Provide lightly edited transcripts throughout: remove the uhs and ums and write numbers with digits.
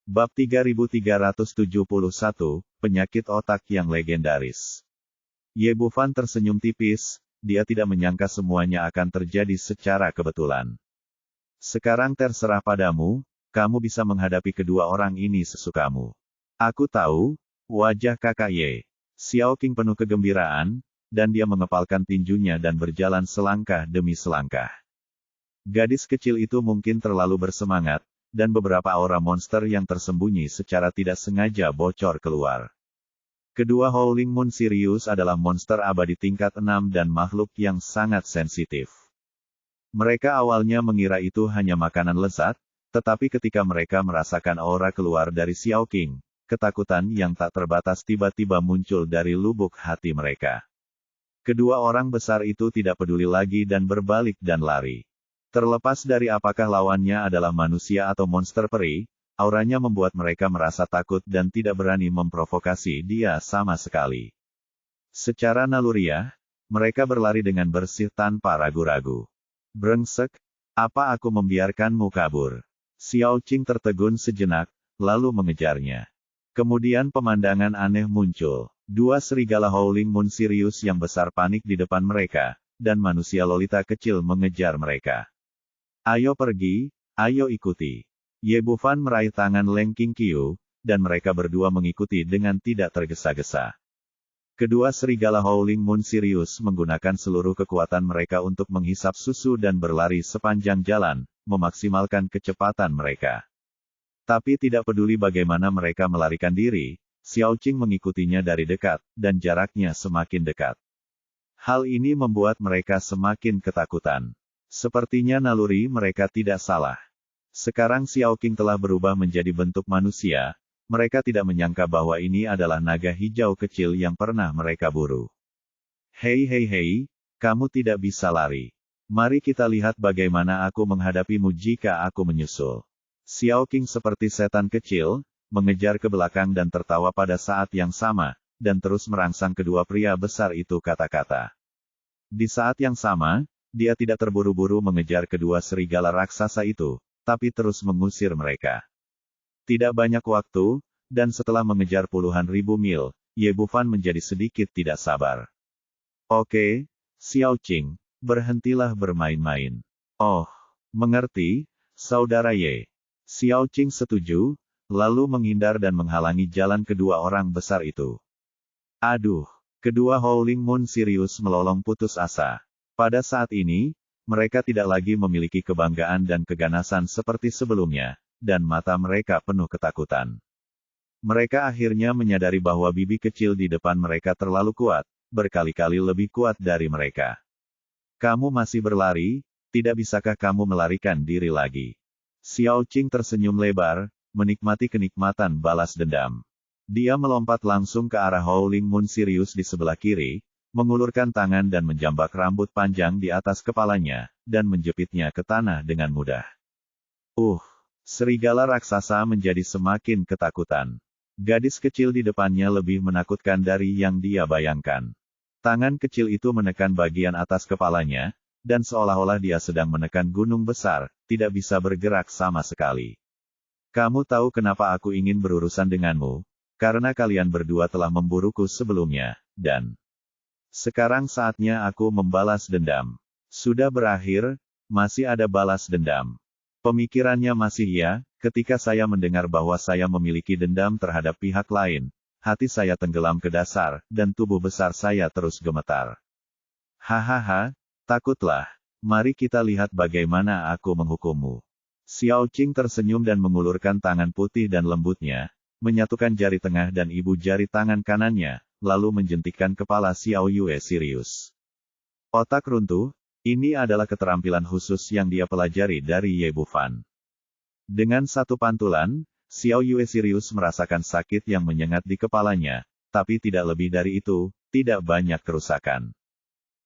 Bab 3371, Penyakit Otak yang Legendaris. Ye Bufan tersenyum tipis, dia tidak menyangka semuanya akan terjadi secara kebetulan. Sekarang terserah padamu, kamu bisa menghadapi kedua orang ini sesukamu. Aku tahu, wajah kakak Ye Xiao Qing penuh kegembiraan, dan dia mengepalkan tinjunya dan berjalan selangkah demi selangkah. Gadis kecil itu mungkin terlalu bersemangat, dan beberapa aura monster yang tersembunyi secara tidak sengaja bocor keluar. Kedua Howling Moon Sirius adalah monster abadi tingkat 6 dan makhluk yang sangat sensitif. Mereka awalnya mengira itu hanya makanan lezat, tetapi ketika mereka merasakan aura keluar dari Xiao Qing, ketakutan yang tak terbatas tiba-tiba muncul dari lubuk hati mereka. Kedua orang besar itu tidak peduli lagi dan berbalik dan lari. Terlepas dari apakah lawannya adalah manusia atau monster peri, auranya membuat mereka merasa takut dan tidak berani memprovokasi dia sama sekali. Secara naluriah, mereka berlari dengan bersih tanpa ragu-ragu. Brengsek, apa aku membiarkanmu kabur? Xiao Qing tertegun sejenak, lalu mengejarnya. Kemudian pemandangan aneh muncul. Dua serigala Howling Moon Sirius yang besar panik di depan mereka, dan manusia lolita kecil mengejar mereka. Ayo pergi, ayo ikuti. Ye Bufan meraih tangan Leng Qingqiu, dan mereka berdua mengikuti dengan tidak tergesa-gesa. Kedua serigala Howling Moon Sirius menggunakan seluruh kekuatan mereka untuk menghisap susu dan berlari sepanjang jalan, memaksimalkan kecepatan mereka. Tapi tidak peduli bagaimana mereka melarikan diri, Xiao Qing mengikutinya dari dekat, dan jaraknya semakin dekat. Hal ini membuat mereka semakin ketakutan. Sepertinya naluri mereka tidak salah. Sekarang Xiao Qing telah berubah menjadi bentuk manusia, mereka tidak menyangka bahwa ini adalah naga hijau kecil yang pernah mereka buru. Hei, kamu tidak bisa lari. Mari kita lihat bagaimana aku menghadapimu jika aku menyusul. Xiao Qing seperti setan kecil, mengejar ke belakang dan tertawa pada saat yang sama, dan terus merangsang kedua pria besar itu kata-kata. Di saat yang sama, dia tidak terburu-buru mengejar kedua serigala raksasa itu, tapi terus mengusir mereka. Tidak banyak waktu, dan setelah mengejar puluhan ribu mil, Ye Bufan menjadi sedikit tidak sabar. Oke, Xiao Qing, berhentilah bermain-main. Oh, mengerti, saudara Ye. Xiao Qing setuju, lalu menghindar dan menghalangi jalan kedua orang besar itu. Aduh, kedua Howling Moon Sirius melolong putus asa. Pada saat ini, mereka tidak lagi memiliki kebanggaan dan keganasan seperti sebelumnya, dan mata mereka penuh ketakutan. Mereka akhirnya menyadari bahwa bibi kecil di depan mereka terlalu kuat, berkali-kali lebih kuat dari mereka. Kamu masih berlari, tidak bisakah kamu melarikan diri lagi? Xiao Qing tersenyum lebar, menikmati kenikmatan balas dendam. Dia melompat langsung ke arah Howling Moon Sirius di sebelah kiri, mengulurkan tangan dan menjambak rambut panjang di atas kepalanya, dan menjepitnya ke tanah dengan mudah. Serigala raksasa menjadi semakin ketakutan. Gadis kecil di depannya lebih menakutkan dari yang dia bayangkan. Tangan kecil itu menekan bagian atas kepalanya, dan seolah-olah dia sedang menekan gunung besar, tidak bisa bergerak sama sekali. Kamu tahu kenapa aku ingin berurusan denganmu? Karena kalian berdua telah memburuku sebelumnya, dan sekarang saatnya aku membalas dendam. Sudah berakhir, masih ada balas dendam. Pemikirannya masih ya, ketika saya mendengar bahwa saya memiliki dendam terhadap pihak lain, hati saya tenggelam ke dasar, dan tubuh besar saya terus gemetar. Hahaha, takutlah. Mari kita lihat bagaimana aku menghukummu. Xiao Qing tersenyum dan mengulurkan tangan putih dan lembutnya, menyatukan jari tengah dan ibu jari tangan kanannya, lalu menjentikkan kepala Xiao Yue Sirius. Otak runtuh, ini adalah keterampilan khusus yang dia pelajari dari Ye Bufan. Dengan satu pantulan, Xiao Yue Sirius merasakan sakit yang menyengat di kepalanya, tapi tidak lebih dari itu, tidak banyak kerusakan.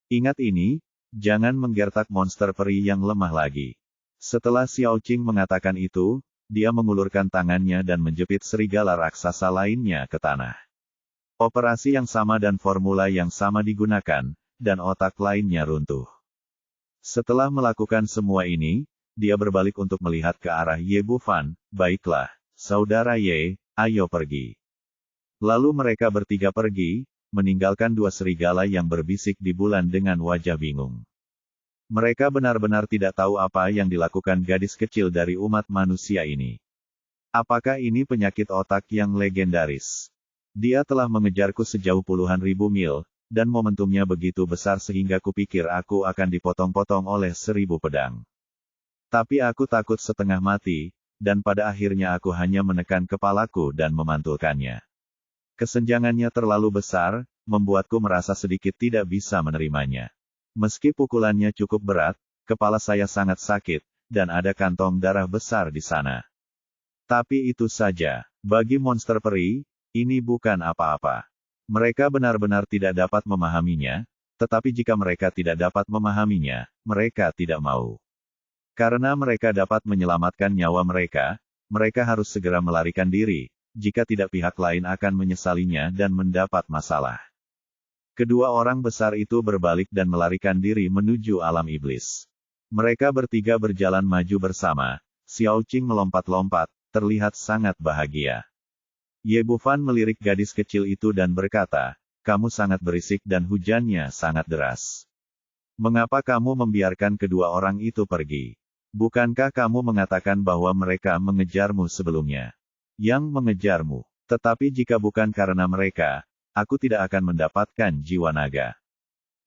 Ingat ini, jangan menggertak monster peri yang lemah lagi. Setelah Xiao Qing mengatakan itu, dia mengulurkan tangannya dan menjepit serigala raksasa lainnya ke tanah. Operasi yang sama dan formula yang sama digunakan, dan otak lainnya runtuh. Setelah melakukan semua ini, dia berbalik untuk melihat ke arah Ye Bufan. Baiklah, Saudara Ye, ayo pergi. Lalu mereka bertiga pergi, meninggalkan dua serigala yang berbisik di bulan dengan wajah bingung. Mereka benar-benar tidak tahu apa yang dilakukan gadis kecil dari umat manusia ini. Apakah ini penyakit otak yang legendaris? Dia telah mengejarku sejauh puluhan ribu mil, dan momentumnya begitu besar sehingga kupikir aku akan dipotong-potong oleh 1000 pedang. Tapi aku takut setengah mati, dan pada akhirnya aku hanya menekan kepalaku dan memantulkannya. Kesenjangannya terlalu besar, membuatku merasa sedikit tidak bisa menerimanya. Meski pukulannya cukup berat, kepala saya sangat sakit, dan ada kantong darah besar di sana. Tapi itu saja, bagi monster peri, ini bukan apa-apa. Mereka benar-benar tidak dapat memahaminya, tetapi jika mereka tidak dapat memahaminya, mereka tidak mau. Karena mereka dapat menyelamatkan nyawa mereka, mereka harus segera melarikan diri, jika tidak pihak lain akan menyesalinya dan mendapat masalah. Kedua orang besar itu berbalik dan melarikan diri menuju alam iblis. Mereka bertiga berjalan maju bersama, Xiao Qing melompat-lompat, terlihat sangat bahagia. Ye Bufan melirik gadis kecil itu dan berkata, "Kamu sangat berisik dan hujannya sangat deras. Mengapa kamu membiarkan kedua orang itu pergi? Bukankah kamu mengatakan bahwa mereka mengejarmu sebelumnya?" "Yang mengejarmu. Tetapi jika bukan karena mereka, aku tidak akan mendapatkan jiwa naga.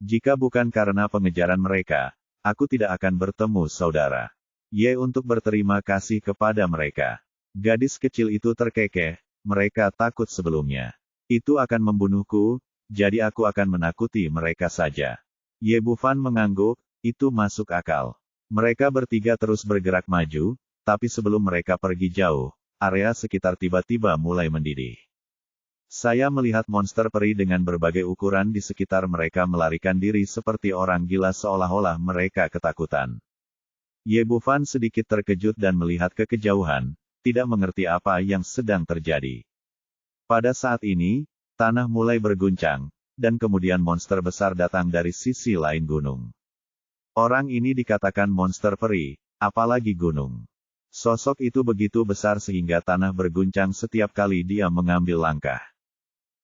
Jika bukan karena pengejaran mereka, aku tidak akan bertemu saudara Ye untuk berterima kasih kepada mereka." Gadis kecil itu terkekeh, mereka takut sebelumnya. Itu akan membunuhku, jadi aku akan menakuti mereka saja. Ye Bufan mengangguk, itu masuk akal. Mereka bertiga terus bergerak maju, tapi sebelum mereka pergi jauh, area sekitar tiba-tiba mulai mendidih. Saya melihat monster peri dengan berbagai ukuran di sekitar mereka melarikan diri seperti orang gila seolah-olah mereka ketakutan. Ye Bufan sedikit terkejut dan melihat ke kejauhan, tidak mengerti apa yang sedang terjadi. Pada saat ini, tanah mulai berguncang, dan kemudian monster besar datang dari sisi lain gunung. Orang ini dikatakan monster peri, apalagi gunung. Sosok itu begitu besar sehingga tanah berguncang setiap kali dia mengambil langkah.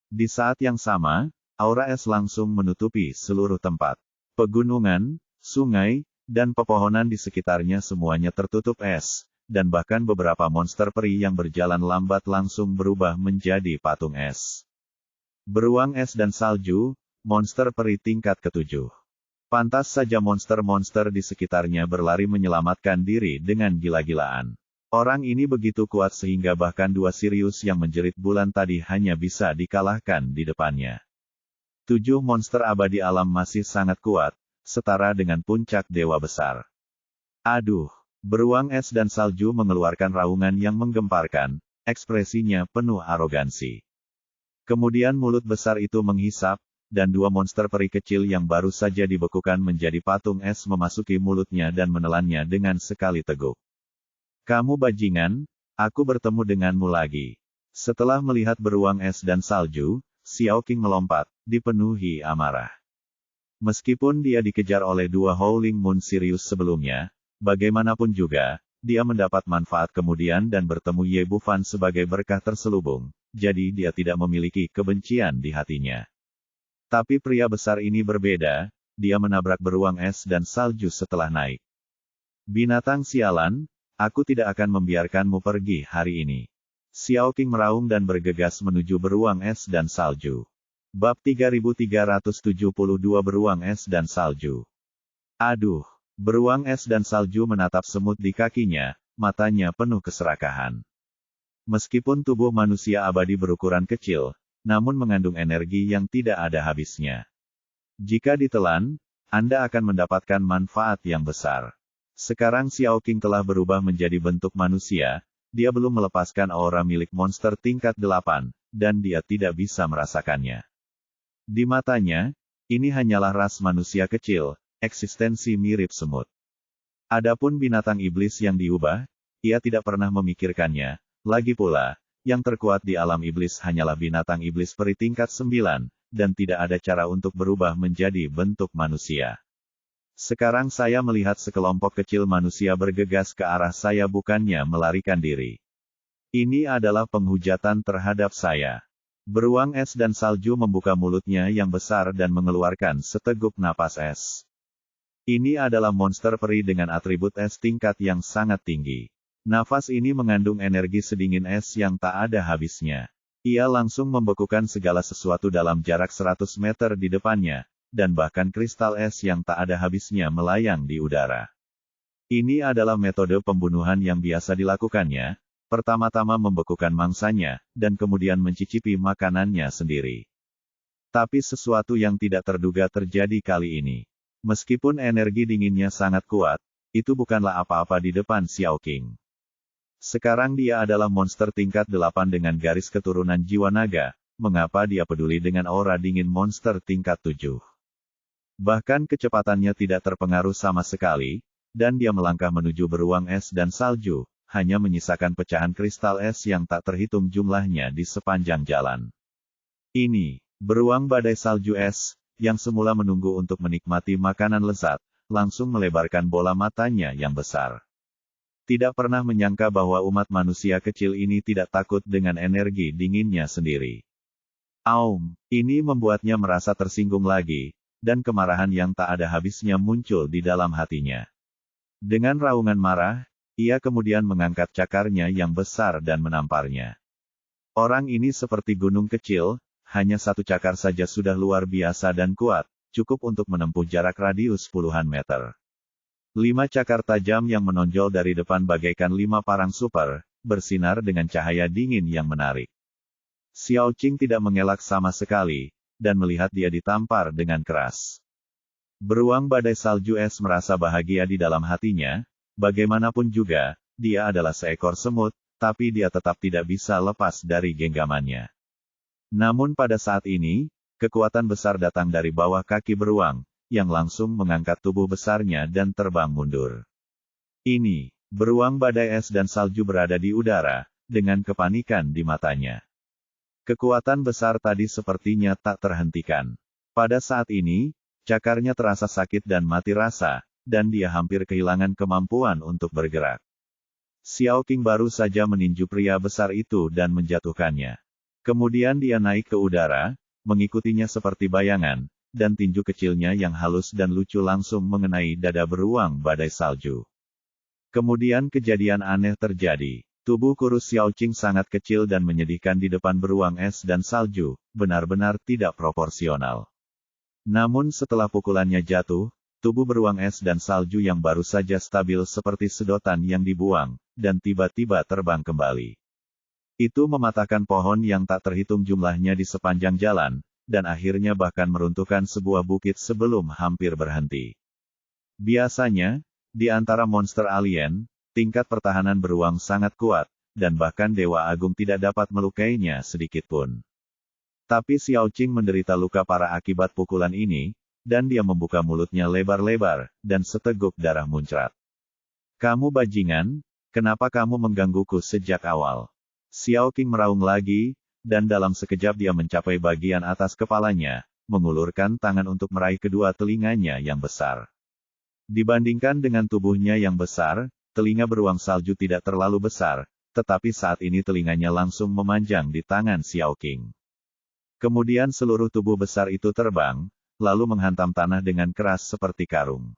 Di saat yang sama, aura es langsung menutupi seluruh tempat. Pegunungan, sungai, dan pepohonan di sekitarnya semuanya tertutup es, dan bahkan beberapa monster peri yang berjalan lambat langsung berubah menjadi patung es. Beruang es dan salju, monster peri tingkat ke-7. Pantas saja monster-monster di sekitarnya berlari menyelamatkan diri dengan gila-gilaan. Orang ini begitu kuat sehingga bahkan dua Sirius yang menjerit bulan tadi hanya bisa dikalahkan di depannya. 7 monster abadi alam masih sangat kuat, setara dengan puncak dewa besar. Aduh! Beruang es dan salju mengeluarkan raungan yang menggemparkan, ekspresinya penuh arogansi. Kemudian mulut besar itu menghisap, dan dua monster peri kecil yang baru saja dibekukan menjadi patung es memasuki mulutnya dan menelannya dengan sekali teguk. "Kamu bajingan, aku bertemu denganmu lagi." Setelah melihat beruang es dan salju, Xiao Qing melompat, dipenuhi amarah. Meskipun dia dikejar oleh dua Howling Moon Sirius sebelumnya, bagaimanapun juga, dia mendapat manfaat kemudian dan bertemu Ye Bufan sebagai berkah terselubung, jadi dia tidak memiliki kebencian di hatinya. Tapi pria besar ini berbeda, dia menabrak beruang es dan salju setelah naik. "Binatang sialan, aku tidak akan membiarkanmu pergi hari ini." Xiao Qing meraung dan bergegas menuju beruang es dan salju. Bab 3372 Beruang es dan salju. Aduh! Beruang es dan salju menatap semut di kakinya, matanya penuh keserakahan. Meskipun tubuh manusia abadi berukuran kecil, namun mengandung energi yang tidak ada habisnya. Jika ditelan, Anda akan mendapatkan manfaat yang besar. Sekarang Xiao Qing telah berubah menjadi bentuk manusia, dia belum melepaskan aura milik monster tingkat 8, dan dia tidak bisa merasakannya. Di matanya, ini hanyalah ras manusia kecil, eksistensi mirip semut. Adapun binatang iblis yang diubah, ia tidak pernah memikirkannya. Lagi pula, yang terkuat di alam iblis hanyalah binatang iblis peri tingkat 9, dan tidak ada cara untuk berubah menjadi bentuk manusia. Sekarang saya melihat sekelompok kecil manusia bergegas ke arah saya bukannya melarikan diri. Ini adalah penghujatan terhadap saya. Beruang es dan salju membuka mulutnya yang besar dan mengeluarkan seteguk napas es. Ini adalah monster peri dengan atribut es tingkat yang sangat tinggi. Nafas ini mengandung energi sedingin es yang tak ada habisnya. Ia langsung membekukan segala sesuatu dalam jarak 100 meter di depannya, dan bahkan kristal es yang tak ada habisnya melayang di udara. Ini adalah metode pembunuhan yang biasa dilakukannya. Pertama-tama membekukan mangsanya, dan kemudian mencicipi makanannya sendiri. Tapi sesuatu yang tidak terduga terjadi kali ini. Meskipun energi dinginnya sangat kuat, itu bukanlah apa-apa di depan Xiao Qing. Sekarang dia adalah monster tingkat 8 dengan garis keturunan jiwa naga, mengapa dia peduli dengan aura dingin monster tingkat 7? Bahkan kecepatannya tidak terpengaruh sama sekali, dan dia melangkah menuju beruang es dan salju, hanya menyisakan pecahan kristal es yang tak terhitung jumlahnya di sepanjang jalan. Ini, beruang badai salju es, yang semula menunggu untuk menikmati makanan lezat, langsung melebarkan bola matanya yang besar. Tidak pernah menyangka bahwa umat manusia kecil ini tidak takut dengan energi dinginnya sendiri. Aum, ini membuatnya merasa tersinggung lagi, dan kemarahan yang tak ada habisnya muncul di dalam hatinya. Dengan raungan marah, ia kemudian mengangkat cakarnya yang besar dan menamparnya. Orang ini seperti gunung kecil, hanya satu cakar saja sudah luar biasa dan kuat, cukup untuk menempuh jarak radius puluhan meter. 5 cakar tajam yang menonjol dari depan bagaikan 5 parang super, bersinar dengan cahaya dingin yang menarik. Xiao Qing tidak mengelak sama sekali, dan melihat dia ditampar dengan keras. Beruang badai salju es merasa bahagia di dalam hatinya. Bagaimanapun juga, dia adalah seekor semut, tapi dia tetap tidak bisa lepas dari genggamannya. Namun pada saat ini, kekuatan besar datang dari bawah kaki beruang, yang langsung mengangkat tubuh besarnya dan terbang mundur. Ini, beruang badai es dan salju berada di udara, dengan kepanikan di matanya. Kekuatan besar tadi sepertinya tak terhentikan. Pada saat ini, cakarnya terasa sakit dan mati rasa, dan dia hampir kehilangan kemampuan untuk bergerak. Xiao Qing baru saja meninju pria besar itu dan menjatuhkannya. Kemudian dia naik ke udara, mengikutinya seperti bayangan, dan tinju kecilnya yang halus dan lucu langsung mengenai dada beruang badai salju. Kemudian kejadian aneh terjadi. Tubuh kurus Xiao Qing sangat kecil dan menyedihkan di depan beruang es dan salju, benar-benar tidak proporsional. Namun setelah pukulannya jatuh, tubuh beruang es dan salju yang baru saja stabil seperti sedotan yang dibuang, dan tiba-tiba terbang kembali. Itu mematahkan pohon yang tak terhitung jumlahnya di sepanjang jalan, dan akhirnya bahkan meruntuhkan sebuah bukit sebelum hampir berhenti. Biasanya, di antara monster alien, tingkat pertahanan beruang sangat kuat, dan bahkan Dewa Agung tidak dapat melukainya sedikitpun. Tapi Xiao Qing menderita luka parah akibat pukulan ini, dan dia membuka mulutnya lebar-lebar, dan seteguk darah muncrat. Kamu bajingan, kenapa kamu menggangguku sejak awal? Xiao Qing meraung lagi, dan dalam sekejap dia mencapai bagian atas kepalanya, mengulurkan tangan untuk meraih kedua telinganya yang besar. Dibandingkan dengan tubuhnya yang besar, telinga beruang salju tidak terlalu besar, tetapi saat ini telinganya langsung memanjang di tangan Xiao Qing. Kemudian seluruh tubuh besar itu terbang, lalu menghantam tanah dengan keras seperti karung.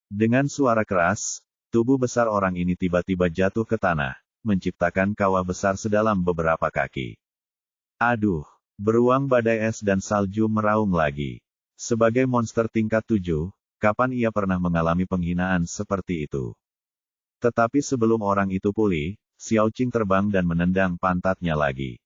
Dengan suara keras, tubuh besar orang ini tiba-tiba jatuh ke tanah, menciptakan kawah besar sedalam beberapa kaki. Aduh, beruang badai es dan salju meraung lagi. Sebagai monster tingkat 7, kapan ia pernah mengalami penghinaan seperti itu? Tetapi sebelum orang itu pulih, Xiao Qing terbang dan menendang pantatnya lagi.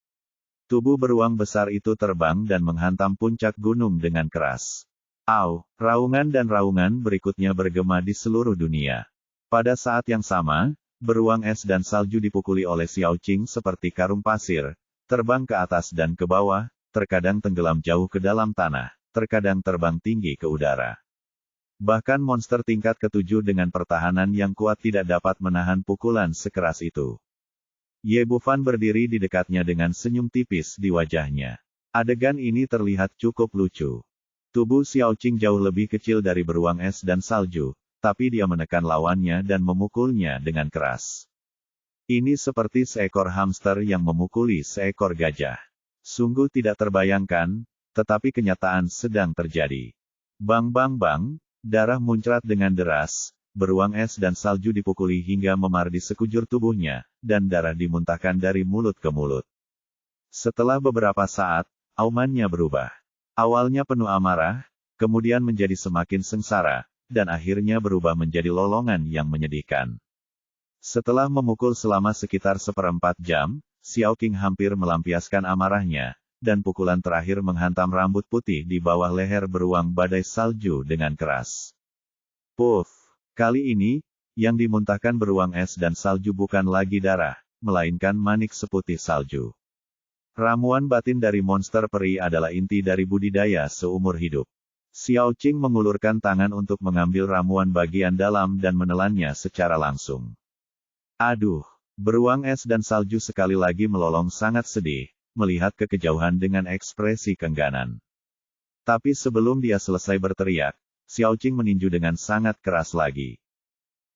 Tubuh beruang besar itu terbang dan menghantam puncak gunung dengan keras. Au, raungan dan raungan berikutnya bergema di seluruh dunia. Pada saat yang sama, beruang es dan salju dipukuli oleh Xiao Qing seperti karung pasir, terbang ke atas dan ke bawah, terkadang tenggelam jauh ke dalam tanah, terkadang terbang tinggi ke udara. Bahkan monster tingkat ke-7 dengan pertahanan yang kuat tidak dapat menahan pukulan sekeras itu. Ye Bufan berdiri di dekatnya dengan senyum tipis di wajahnya. Adegan ini terlihat cukup lucu. Tubuh Xiao Qing jauh lebih kecil dari beruang es dan salju, tapi dia menekan lawannya dan memukulnya dengan keras. Ini seperti seekor hamster yang memukuli seekor gajah. Sungguh tidak terbayangkan, tetapi kenyataan sedang terjadi. Bang bang bang, darah muncrat dengan deras, beruang es dan salju dipukuli hingga memar di sekujur tubuhnya, dan darah dimuntahkan dari mulut ke mulut. Setelah beberapa saat, aumannya berubah. Awalnya penuh amarah, kemudian menjadi semakin sengsara, dan akhirnya berubah menjadi lolongan yang menyedihkan. Setelah memukul selama sekitar 1/4 jam, Xiao Qing hampir melampiaskan amarahnya, dan pukulan terakhir menghantam rambut putih di bawah leher beruang badai salju dengan keras. Puff! Kali ini, yang dimuntahkan beruang es dan salju bukan lagi darah, melainkan manik seputih salju. Ramuan batin dari monster peri adalah inti dari budidaya seumur hidup. Xiao Qing mengulurkan tangan untuk mengambil ramuan bagian dalam dan menelannya secara langsung. Aduh, beruang es dan salju sekali lagi melolong sangat sedih, melihat ke kejauhan dengan ekspresi kengganan. Tapi sebelum dia selesai berteriak, Xiao Qing meninju dengan sangat keras lagi.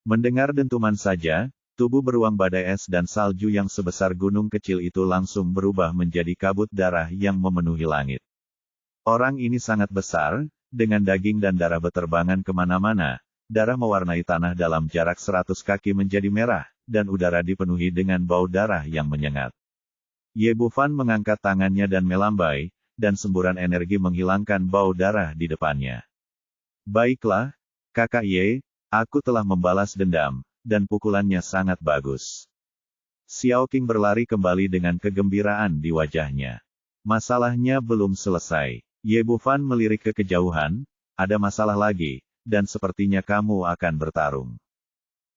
Mendengar dentuman saja, tubuh beruang badai es dan salju yang sebesar gunung kecil itu langsung berubah menjadi kabut darah yang memenuhi langit. Orang ini sangat besar, dengan daging dan darah beterbangan kemana-mana, darah mewarnai tanah dalam jarak 100 kaki menjadi merah, dan udara dipenuhi dengan bau darah yang menyengat. Ye Bufan mengangkat tangannya dan melambai, dan semburan energi menghilangkan bau darah di depannya. Baiklah, kakak Ye, aku telah membalas dendam, dan pukulannya sangat bagus. Xiao Qing berlari kembali dengan kegembiraan di wajahnya. Masalahnya belum selesai. Ye Bufan melirik ke kejauhan, ada masalah lagi, dan sepertinya kamu akan bertarung.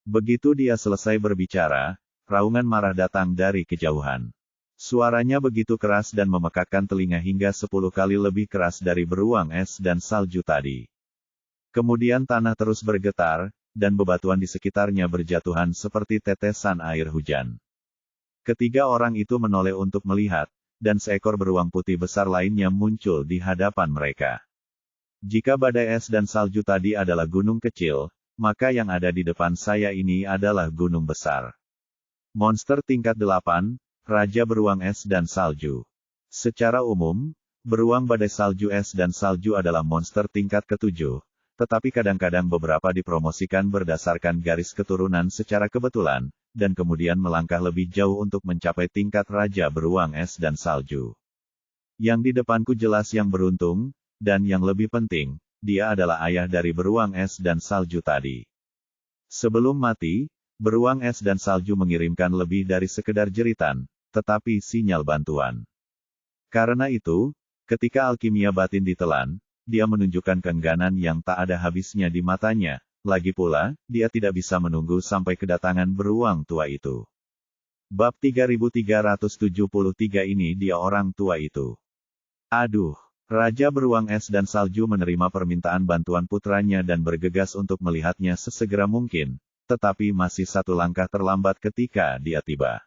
Begitu dia selesai berbicara, raungan marah datang dari kejauhan. Suaranya begitu keras dan memekakkan telinga hingga 10 kali lebih keras dari beruang es dan salju tadi. Kemudian tanah terus bergetar, dan bebatuan di sekitarnya berjatuhan seperti tetesan air hujan. Ketiga orang itu menoleh untuk melihat, dan seekor beruang putih besar lainnya muncul di hadapan mereka. Jika badai es dan salju tadi adalah gunung kecil, maka yang ada di depan saya ini adalah gunung besar. Monster tingkat 8, Raja Beruang Es dan Salju. Secara umum, beruang badai salju es dan salju adalah monster tingkat ke-7, tetapi kadang-kadang beberapa dipromosikan berdasarkan garis keturunan secara kebetulan, dan kemudian melangkah lebih jauh untuk mencapai tingkat Raja Beruang Es dan Salju. Yang di depanku jelas yang beruntung, dan yang lebih penting, dia adalah ayah dari beruang es dan salju tadi. Sebelum mati, beruang es dan salju mengirimkan lebih dari sekedar jeritan, tetapi sinyal bantuan. Karena itu, ketika alkimia batin ditelan, dia menunjukkan keengganan yang tak ada habisnya di matanya, lagi pula, dia tidak bisa menunggu sampai kedatangan beruang tua itu. Bab 3373 ini dia orang tua itu. Aduh! Raja Beruang Es dan Salju menerima permintaan bantuan putranya dan bergegas untuk melihatnya sesegera mungkin, tetapi masih satu langkah terlambat ketika dia tiba.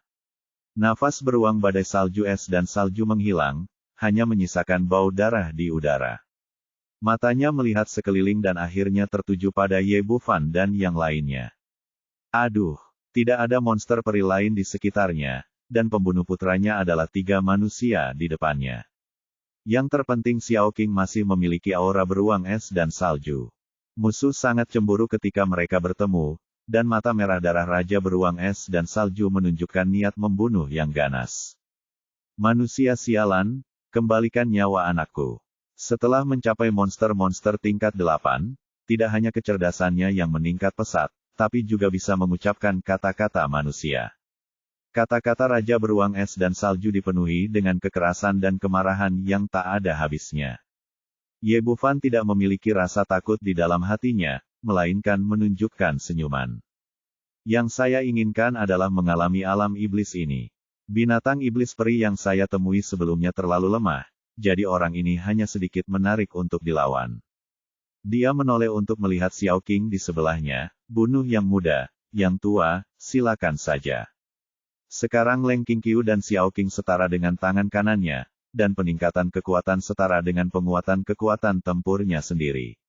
Nafas beruang badai salju es dan salju menghilang, hanya menyisakan bau darah di udara. Matanya melihat sekeliling dan akhirnya tertuju pada Ye Bufan dan yang lainnya. Aduh, tidak ada monster peri lain di sekitarnya, dan pembunuh putranya adalah 3 manusia di depannya. Yang terpenting Xiao Qing masih memiliki aura beruang es dan salju. Musuh sangat cemburu ketika mereka bertemu, dan mata merah darah Raja Beruang Es dan Salju menunjukkan niat membunuh yang ganas. Manusia sialan, kembalikan nyawa anakku. Setelah mencapai monster-monster tingkat 8, tidak hanya kecerdasannya yang meningkat pesat, tapi juga bisa mengucapkan kata-kata manusia. Kata-kata Raja Beruang Es dan Salju dipenuhi dengan kekerasan dan kemarahan yang tak ada habisnya. Ye Bufan tidak memiliki rasa takut di dalam hatinya, melainkan menunjukkan senyuman. Yang saya inginkan adalah mengalami alam iblis ini. Binatang iblis peri yang saya temui sebelumnya terlalu lemah, jadi orang ini hanya sedikit menarik untuk dilawan. Dia menoleh untuk melihat Xiao Qing di sebelahnya, bunuh yang muda, yang tua, silakan saja. Sekarang Leng Qingqiu dan Xiao Qing setara dengan tangan kanannya, dan peningkatan kekuatan setara dengan penguatan kekuatan tempurnya sendiri.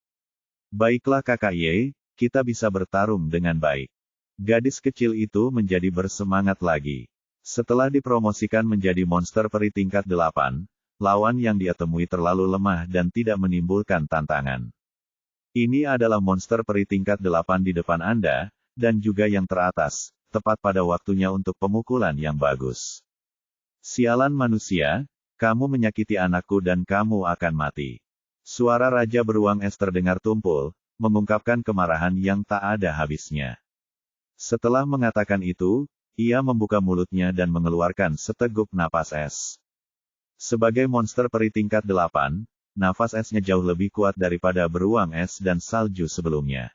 Baiklah kakak Ye, kita bisa bertarung dengan baik. Gadis kecil itu menjadi bersemangat lagi. Setelah dipromosikan menjadi monster peri tingkat 8, lawan yang dia temui terlalu lemah dan tidak menimbulkan tantangan. Ini adalah monster peri tingkat 8 di depan Anda, dan juga yang teratas, tepat pada waktunya untuk pemukulan yang bagus. Sialan manusia, kamu menyakiti anakku dan kamu akan mati. Suara Raja Beruang Es terdengar tumpul, mengungkapkan kemarahan yang tak ada habisnya. Setelah mengatakan itu, ia membuka mulutnya dan mengeluarkan seteguk napas es. Sebagai monster peri tingkat 8, nafas esnya jauh lebih kuat daripada beruang es dan salju sebelumnya.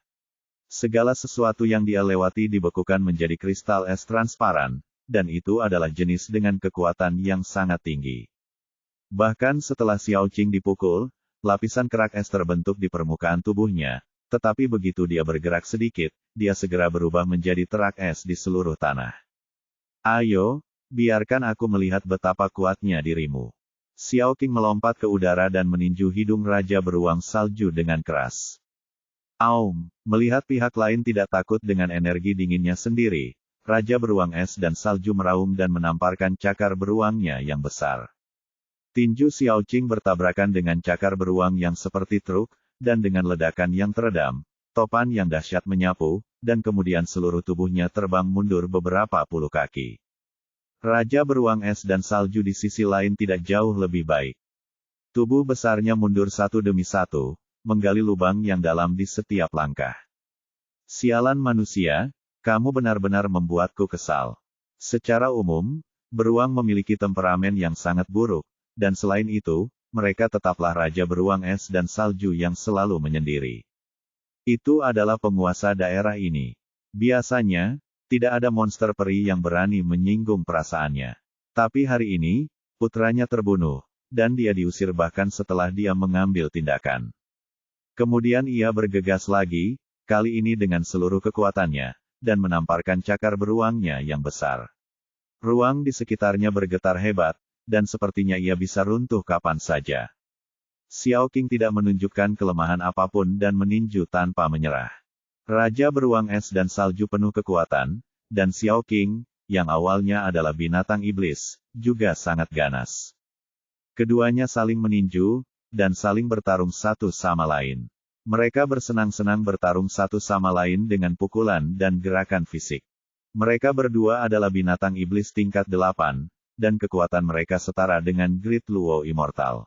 Segala sesuatu yang dia lewati dibekukan menjadi kristal es transparan, dan itu adalah jenis dengan kekuatan yang sangat tinggi. Bahkan setelah Xiao Qing dipukul, lapisan kerak es terbentuk di permukaan tubuhnya, tetapi begitu dia bergerak sedikit, dia segera berubah menjadi terak es di seluruh tanah. Ayo, biarkan aku melihat betapa kuatnya dirimu. Xiao Qing melompat ke udara dan meninju hidung Raja Beruang Salju dengan keras. Aum, melihat pihak lain tidak takut dengan energi dinginnya sendiri, Raja Beruang Es dan Salju meraung dan menamparkan cakar beruangnya yang besar. Tinju Xiao Qing bertabrakan dengan cakar beruang yang seperti truk, dan dengan ledakan yang teredam, topan yang dahsyat menyapu, dan kemudian seluruh tubuhnya terbang mundur beberapa puluh kaki. Raja Beruang Es dan Salju di sisi lain tidak jauh lebih baik. Tubuh besarnya mundur satu demi satu, menggali lubang yang dalam di setiap langkah. Sialan manusia, kamu benar-benar membuatku kesal. Secara umum, beruang memiliki temperamen yang sangat buruk, dan selain itu, mereka tetaplah Raja Beruang Es dan Salju yang selalu menyendiri. Itu adalah penguasa daerah ini. Biasanya, tidak ada monster peri yang berani menyinggung perasaannya. Tapi hari ini, putranya terbunuh, dan dia diusir bahkan setelah dia mengambil tindakan. Kemudian ia bergegas lagi, kali ini dengan seluruh kekuatannya, dan menamparkan cakar beruangnya yang besar. Ruang di sekitarnya bergetar hebat, dan sepertinya ia bisa runtuh kapan saja. Xiao Qing tidak menunjukkan kelemahan apapun dan meninju tanpa menyerah. Raja Beruang Es dan Salju penuh kekuatan, dan Xiao Qing, yang awalnya adalah binatang iblis, juga sangat ganas. Keduanya saling meninju, dan saling bertarung satu sama lain. Mereka bersenang-senang bertarung satu sama lain dengan pukulan dan gerakan fisik. Mereka berdua adalah binatang iblis tingkat 8, dan kekuatan mereka setara dengan Great Luo Immortal.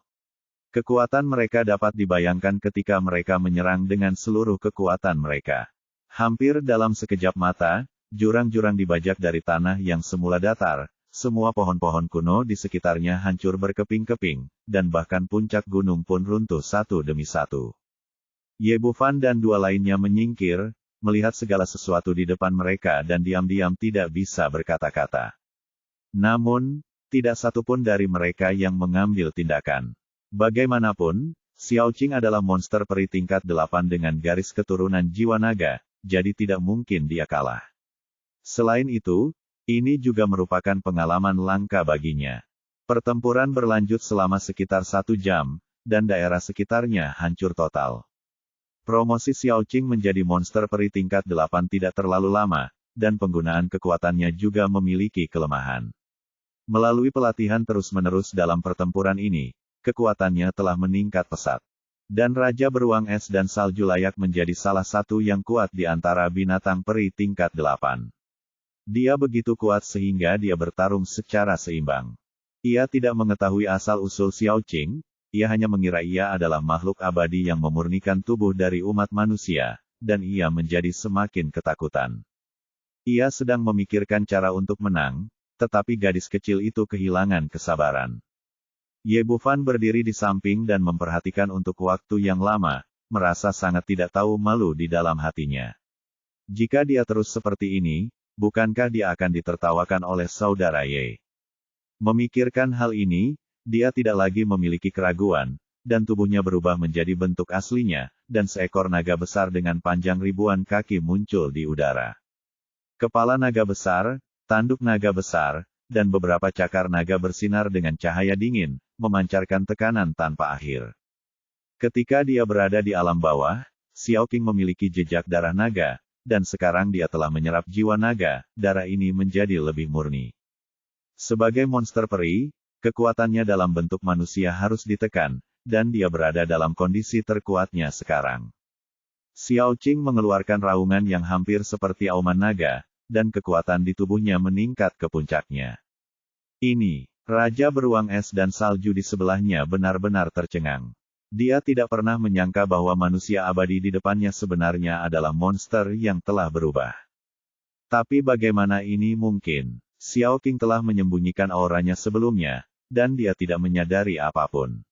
Kekuatan mereka dapat dibayangkan ketika mereka menyerang dengan seluruh kekuatan mereka. Hampir dalam sekejap mata, jurang-jurang dibajak dari tanah yang semula datar, semua pohon-pohon kuno di sekitarnya hancur berkeping-keping, dan bahkan puncak gunung pun runtuh satu demi satu. Ye Bufan dan dua lainnya menyingkir, melihat segala sesuatu di depan mereka dan diam-diam tidak bisa berkata-kata. Namun, tidak satupun dari mereka yang mengambil tindakan. Bagaimanapun, Xiao Qing adalah monster peri tingkat 8 dengan garis keturunan jiwa naga, jadi tidak mungkin dia kalah. Selain itu, ini juga merupakan pengalaman langka baginya. Pertempuran berlanjut selama sekitar 1 jam, dan daerah sekitarnya hancur total. Promosi Xiao Qing menjadi monster peri tingkat 8 tidak terlalu lama, dan penggunaan kekuatannya juga memiliki kelemahan. Melalui pelatihan terus-menerus dalam pertempuran ini, kekuatannya telah meningkat pesat. Dan Raja Beruang Es dan Salju layak menjadi salah satu yang kuat di antara binatang peri tingkat 8. Dia begitu kuat sehingga dia bertarung secara seimbang. Ia tidak mengetahui asal-usul Xiao Qing, ia hanya mengira ia adalah makhluk abadi yang memurnikan tubuh dari umat manusia, dan ia menjadi semakin ketakutan. Ia sedang memikirkan cara untuk menang, tetapi gadis kecil itu kehilangan kesabaran. Ye Bufan berdiri di samping dan memperhatikan untuk waktu yang lama, merasa sangat tidak tahu malu di dalam hatinya. Jika dia terus seperti ini, bukankah dia akan ditertawakan oleh saudara Ye? Memikirkan hal ini, dia tidak lagi memiliki keraguan, dan tubuhnya berubah menjadi bentuk aslinya, dan seekor naga besar dengan panjang ribuan kaki muncul di udara. Kepala naga besar, tanduk naga besar, dan beberapa cakar naga bersinar dengan cahaya dingin, memancarkan tekanan tanpa akhir. Ketika dia berada di alam bawah, Xiao Qing memiliki jejak darah naga, dan sekarang dia telah menyerap jiwa naga, darah ini menjadi lebih murni. Sebagai monster peri, kekuatannya dalam bentuk manusia harus ditekan, dan dia berada dalam kondisi terkuatnya sekarang. Xiao Qing mengeluarkan raungan yang hampir seperti auman naga, dan kekuatan di tubuhnya meningkat ke puncaknya. Ini, Raja Beruang Es dan Salju di sebelahnya benar-benar tercengang. Dia tidak pernah menyangka bahwa manusia abadi di depannya sebenarnya adalah monster yang telah berubah. Tapi bagaimana ini mungkin? Xiao Qing telah menyembunyikan auranya sebelumnya, dan dia tidak menyadari apapun.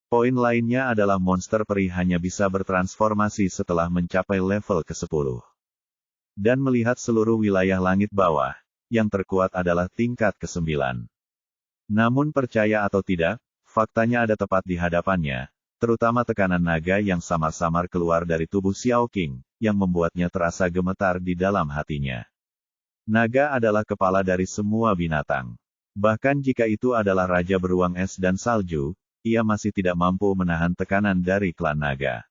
Poin lainnya adalah monster peri hanya bisa bertransformasi setelah mencapai level ke-10. Dan melihat seluruh wilayah langit bawah, yang terkuat adalah tingkat ke-9. Namun percaya atau tidak, faktanya ada tepat di hadapannya, terutama tekanan naga yang samar-samar keluar dari tubuh Xiao Qing, yang membuatnya terasa gemetar di dalam hatinya. Naga adalah kepala dari semua binatang. Bahkan jika itu adalah Raja Beruang Es dan Salju, ia masih tidak mampu menahan tekanan dari klan naga.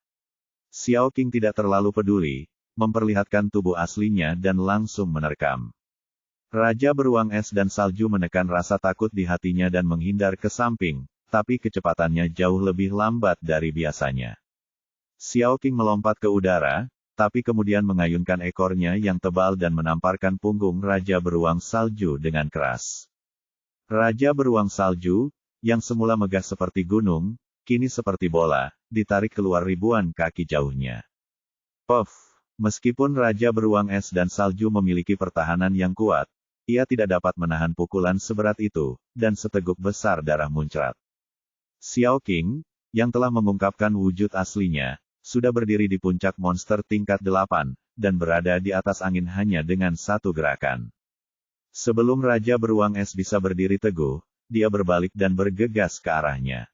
Xiao Qing tidak terlalu peduli, memperlihatkan tubuh aslinya dan langsung menerkam. Raja Beruang Es dan Salju menekan rasa takut di hatinya dan menghindar ke samping, tapi kecepatannya jauh lebih lambat dari biasanya. Xiao Qing melompat ke udara, tapi kemudian mengayunkan ekornya yang tebal dan menamparkan punggung Raja Beruang Salju dengan keras. Raja Beruang Salju, yang semula megah seperti gunung, kini seperti bola, ditarik keluar ribuan kaki jauhnya. Puff! Meskipun Raja Beruang Es dan Salju memiliki pertahanan yang kuat, ia tidak dapat menahan pukulan seberat itu, dan seteguk besar darah muncrat. Xiao Qing, yang telah mengungkapkan wujud aslinya, sudah berdiri di puncak monster tingkat 8, dan berada di atas angin hanya dengan satu gerakan. Sebelum Raja Beruang Es bisa berdiri teguh, dia berbalik dan bergegas ke arahnya.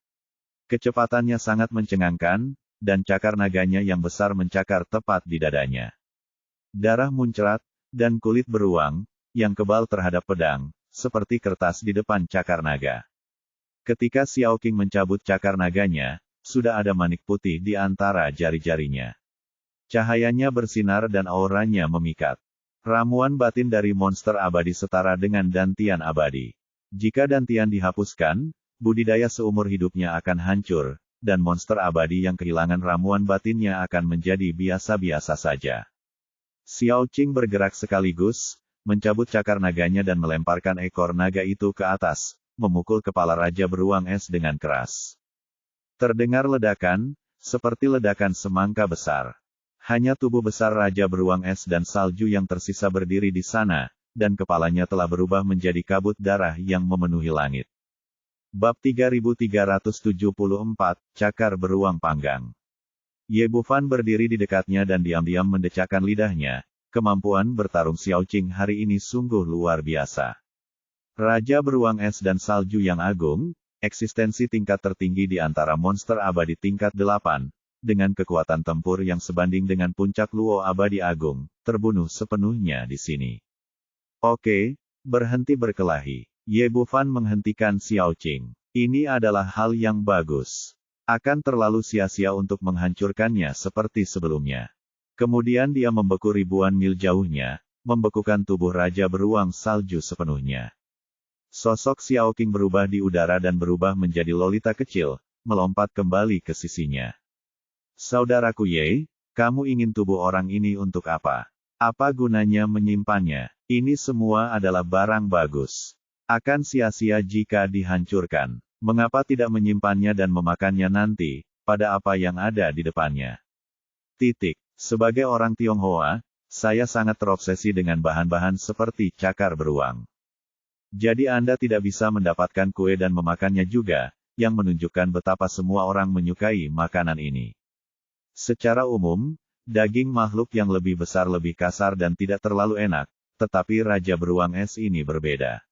Kecepatannya sangat mencengangkan, dan cakar naganya yang besar mencakar tepat di dadanya. Darah muncrat, dan kulit beruang, yang kebal terhadap pedang, seperti kertas di depan cakar naga. Ketika Xiao Qing mencabut cakar naganya, sudah ada manik putih di antara jari-jarinya. Cahayanya bersinar dan auranya memikat. Ramuan batin dari monster abadi setara dengan dantian abadi. Jika dantian dihapuskan, budidaya seumur hidupnya akan hancur, dan monster abadi yang kehilangan ramuan batinnya akan menjadi biasa-biasa saja. Xiao Qing bergerak sekaligus, mencabut cakar naganya dan melemparkan ekor naga itu ke atas, memukul kepala Raja Beruang Es dengan keras. Terdengar ledakan, seperti ledakan semangka besar. Hanya tubuh besar Raja Beruang Es dan Salju yang tersisa berdiri di sana, dan kepalanya telah berubah menjadi kabut darah yang memenuhi langit. Bab 3374, Cakar Beruang Panggang. Ye Bufan berdiri di dekatnya dan diam-diam mendecakkan lidahnya. Kemampuan bertarung Xiao Qing hari ini sungguh luar biasa. Raja Beruang Es dan Salju yang agung, eksistensi tingkat tertinggi di antara monster abadi tingkat 8, dengan kekuatan tempur yang sebanding dengan puncak Luo abadi agung, terbunuh sepenuhnya di sini. Oke, berhenti berkelahi. Ye Bufan menghentikan Xiao Qing. Ini adalah hal yang bagus. Akan terlalu sia-sia untuk menghancurkannya seperti sebelumnya. Kemudian dia membeku ribuan mil jauhnya, membekukan tubuh Raja Beruang Salju sepenuhnya. Sosok Xiao Qing berubah di udara dan berubah menjadi lolita kecil, melompat kembali ke sisinya. Saudaraku Ye, kamu ingin tubuh orang ini untuk apa? Apa gunanya menyimpannya? Ini semua adalah barang bagus. Akan sia-sia jika dihancurkan. Mengapa tidak menyimpannya dan memakannya nanti, pada apa yang ada di depannya? Sebagai orang Tionghoa, saya sangat terobsesi dengan bahan-bahan seperti cakar beruang. Jadi Anda tidak bisa mendapatkan kue dan memakannya juga, yang menunjukkan betapa semua orang menyukai makanan ini. Secara umum, daging makhluk yang lebih besar lebih kasar dan tidak terlalu enak, tetapi Raja Beruang Es ini berbeda.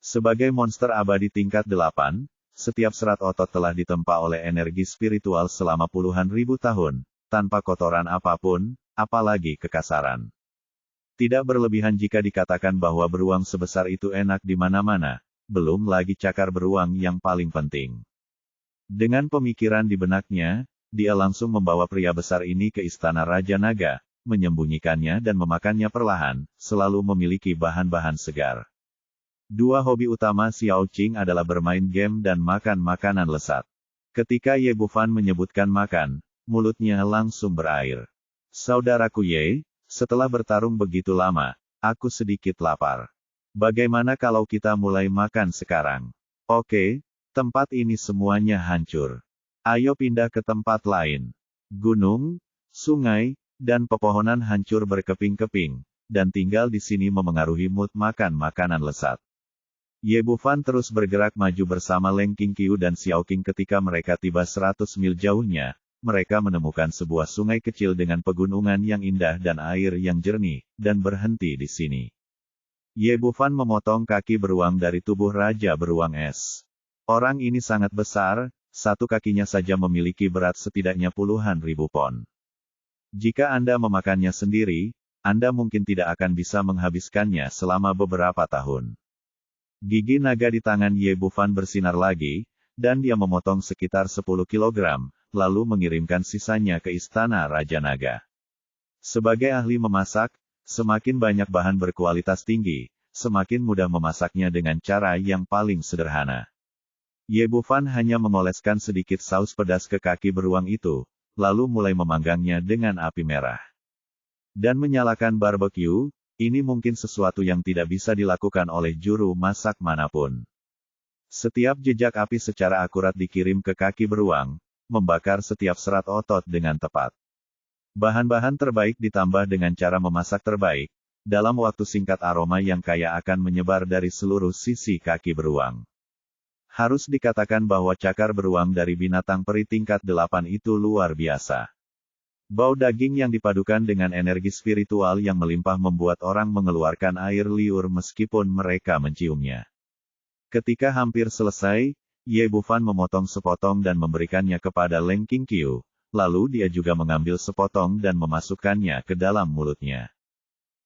Sebagai monster abadi tingkat 8, setiap serat otot telah ditempa oleh energi spiritual selama puluhan ribu tahun, tanpa kotoran apapun, apalagi kekasaran. Tidak berlebihan jika dikatakan bahwa beruang sebesar itu enak di mana-mana, belum lagi cakar beruang yang paling penting. Dengan pemikiran di benaknya, dia langsung membawa pria besar ini ke istana Raja Naga, menyembunyikannya dan memakannya perlahan, selalu memiliki bahan-bahan segar. Dua hobi utama Xiao Qing adalah bermain game dan makan makanan lezat. Ketika Ye Bufan menyebutkan makan, mulutnya langsung berair. Saudaraku Ye, setelah bertarung begitu lama, aku sedikit lapar. Bagaimana kalau kita mulai makan sekarang? Oke, tempat ini semuanya hancur. Ayo pindah ke tempat lain. Gunung, sungai, dan pepohonan hancur berkeping-keping, dan tinggal di sini memengaruhi mood makan makanan lezat. Ye Bufan terus bergerak maju bersama Leng Qingqiu dan Xiao Qing. Ketika mereka tiba 100 mil jauhnya, mereka menemukan sebuah sungai kecil dengan pegunungan yang indah dan air yang jernih, dan berhenti di sini. Ye Bufan memotong kaki beruang dari tubuh Raja Beruang Es. Orang ini sangat besar, satu kakinya saja memiliki berat setidaknya puluhan ribu pon. Jika Anda memakannya sendiri, Anda mungkin tidak akan bisa menghabiskannya selama beberapa tahun. Gigi naga di tangan Ye Bufan bersinar lagi, dan dia memotong sekitar 10 kilogram, lalu mengirimkan sisanya ke istana Raja Naga. Sebagai ahli memasak, semakin banyak bahan berkualitas tinggi, semakin mudah memasaknya dengan cara yang paling sederhana. Ye Bufan hanya mengoleskan sedikit saus pedas ke kaki beruang itu, lalu mulai memanggangnya dengan api merah. Dan menyalakan barbeque, ini mungkin sesuatu yang tidak bisa dilakukan oleh juru masak manapun. Setiap jejak api secara akurat dikirim ke kaki beruang, membakar setiap serat otot dengan tepat. Bahan-bahan terbaik ditambah dengan cara memasak terbaik, dalam waktu singkat aroma yang kaya akan menyebar dari seluruh sisi kaki beruang. Harus dikatakan bahwa cakar beruang dari binatang peri tingkat 8 itu luar biasa. Bau daging yang dipadukan dengan energi spiritual yang melimpah membuat orang mengeluarkan air liur meskipun mereka menciumnya. Ketika hampir selesai, Ye Bufan memotong sepotong dan memberikannya kepada Leng Qingqiu, lalu dia juga mengambil sepotong dan memasukkannya ke dalam mulutnya.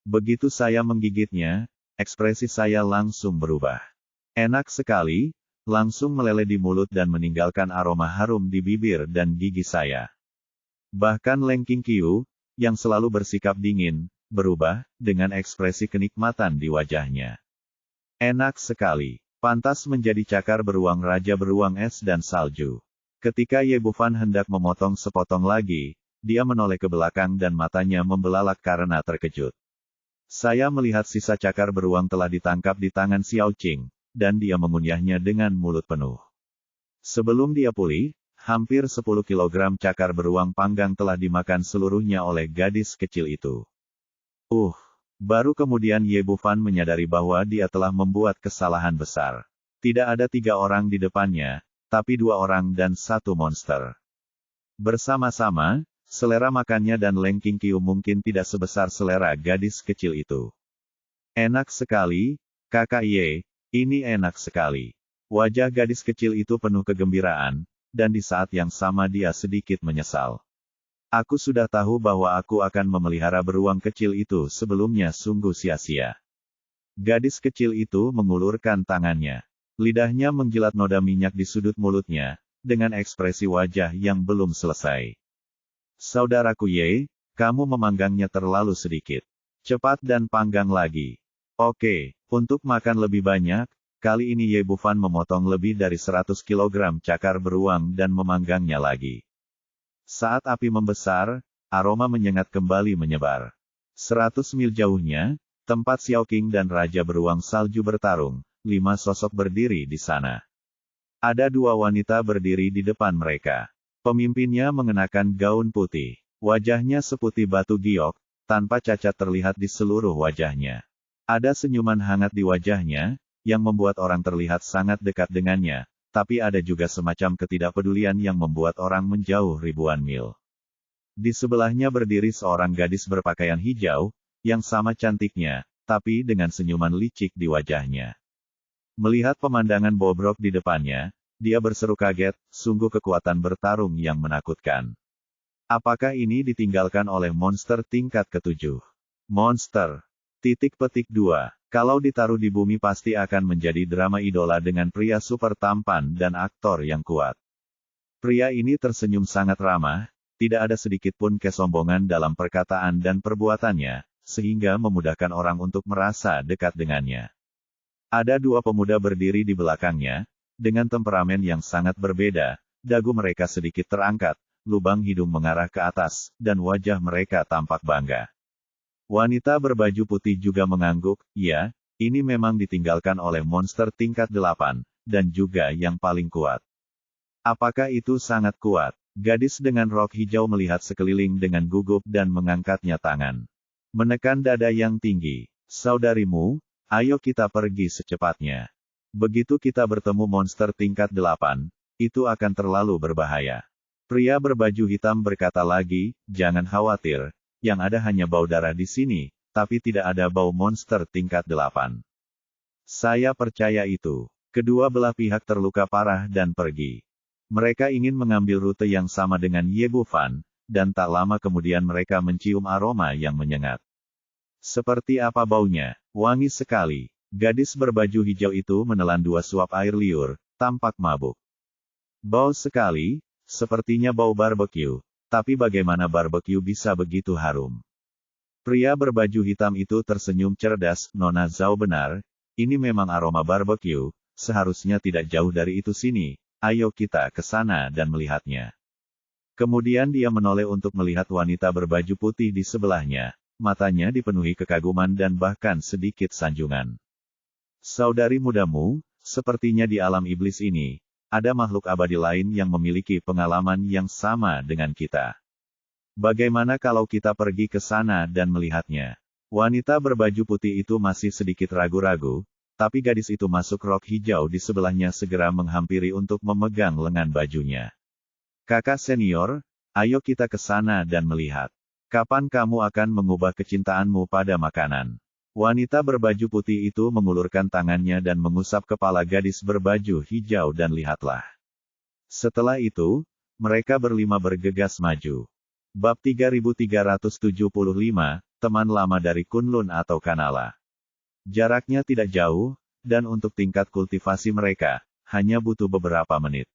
Begitu saya menggigitnya, ekspresi saya langsung berubah. Enak sekali, langsung meleleh di mulut dan meninggalkan aroma harum di bibir dan gigi saya. Bahkan Leng Qingqiu, yang selalu bersikap dingin, berubah, dengan ekspresi kenikmatan di wajahnya. Enak sekali. Pantas menjadi cakar beruang Raja Beruang Es dan Salju. Ketika Ye Bufan hendak memotong sepotong lagi, dia menoleh ke belakang dan matanya membelalak karena terkejut. Saya melihat sisa cakar beruang telah ditangkap di tangan Xiao Qing, dan dia mengunyahnya dengan mulut penuh. Sebelum dia pulih, hampir 10 kilogram cakar beruang panggang telah dimakan seluruhnya oleh gadis kecil itu. Baru kemudian Ye Bufan menyadari bahwa dia telah membuat kesalahan besar. Tidak ada 3 orang di depannya, tapi 2 orang dan 1 monster. Bersama-sama, selera makannya dan Leng Qingqiu mungkin tidak sebesar selera gadis kecil itu. Enak sekali, Kakak Ye, ini enak sekali. Wajah gadis kecil itu penuh kegembiraan, dan di saat yang sama dia sedikit menyesal. Aku sudah tahu bahwa aku akan memelihara beruang kecil itu sebelumnya sungguh sia-sia. Gadis kecil itu mengulurkan tangannya. Lidahnya menjilat noda minyak di sudut mulutnya, dengan ekspresi wajah yang belum selesai. Saudaraku Ye, kamu memanggangnya terlalu sedikit. Cepat dan panggang lagi. Oke, untuk makan lebih banyak, kali ini Ye Bufan memotong lebih dari 100 kg cakar beruang dan memanggangnya lagi. Saat api membesar, aroma menyengat kembali menyebar. 100 mil jauhnya, tempat Xiao Qing dan Raja Beruang Salju bertarung, 5 sosok berdiri di sana. Ada 2 wanita berdiri di depan mereka. Pemimpinnya mengenakan gaun putih. Wajahnya seputih batu giok, tanpa cacat terlihat di seluruh wajahnya. Ada senyuman hangat di wajahnya, yang membuat orang terlihat sangat dekat dengannya. Tapi ada juga semacam ketidakpedulian yang membuat orang menjauh ribuan mil. Di sebelahnya berdiri seorang gadis berpakaian hijau, yang sama cantiknya, tapi dengan senyuman licik di wajahnya. Melihat pemandangan bobrok di depannya, dia berseru kaget, sungguh kekuatan bertarung yang menakutkan. Apakah ini ditinggalkan oleh monster tingkat ke-7? Monster. _2. Kalau ditaruh di bumi pasti akan menjadi drama idola dengan pria super tampan dan aktor yang kuat. Pria ini tersenyum sangat ramah, tidak ada sedikit pun kesombongan dalam perkataan dan perbuatannya, sehingga memudahkan orang untuk merasa dekat dengannya. Ada dua pemuda berdiri di belakangnya, dengan temperamen yang sangat berbeda, dagu mereka sedikit terangkat, lubang hidung mengarah ke atas, dan wajah mereka tampak bangga. Wanita berbaju putih juga mengangguk, ya, ini memang ditinggalkan oleh monster tingkat 8, dan juga yang paling kuat. Apakah itu sangat kuat? Gadis dengan rok hijau melihat sekeliling dengan gugup dan mengangkatnya tangan. Menekan dada yang tinggi. Saudarimu, ayo kita pergi secepatnya. Begitu kita bertemu monster tingkat 8, itu akan terlalu berbahaya. Pria berbaju hitam berkata lagi, jangan khawatir, yang ada hanya bau darah di sini, tapi tidak ada bau monster tingkat 8. Saya percaya itu. Kedua belah pihak terluka parah dan pergi. Mereka ingin mengambil rute yang sama dengan Ye Bufan, dan tak lama kemudian mereka mencium aroma yang menyengat. Seperti apa baunya? Wangi sekali. Gadis berbaju hijau itu menelan 2 suap air liur, tampak mabuk. Bau sekali, sepertinya bau barbeque. Tapi bagaimana barbeque bisa begitu harum? Pria berbaju hitam itu tersenyum cerdas, Nona Zhao benar, ini memang aroma barbeque, seharusnya tidak jauh dari itu sini. Ayo kita ke sana dan melihatnya. Kemudian dia menoleh untuk melihat wanita berbaju putih di sebelahnya, matanya dipenuhi kekaguman dan bahkan sedikit sanjungan. Saudari mudamu, sepertinya di alam iblis ini, ada makhluk abadi lain yang memiliki pengalaman yang sama dengan kita. Bagaimana kalau kita pergi ke sana dan melihatnya? Wanita berbaju putih itu masih sedikit ragu-ragu, tapi gadis itu masuk rok hijau di sebelahnya segera menghampiri untuk memegang lengan bajunya. Kakak senior, ayo kita ke sana dan melihat. Kapan kamu akan mengubah kecintaanmu pada makanan? Wanita berbaju putih itu mengulurkan tangannya dan mengusap kepala gadis berbaju hijau dan lihatlah. Setelah itu, mereka berlima bergegas maju. Bab 3375, teman lama dari Kunlun atau Kanala. Jaraknya tidak jauh, dan untuk tingkat kultivasi mereka, hanya butuh beberapa menit.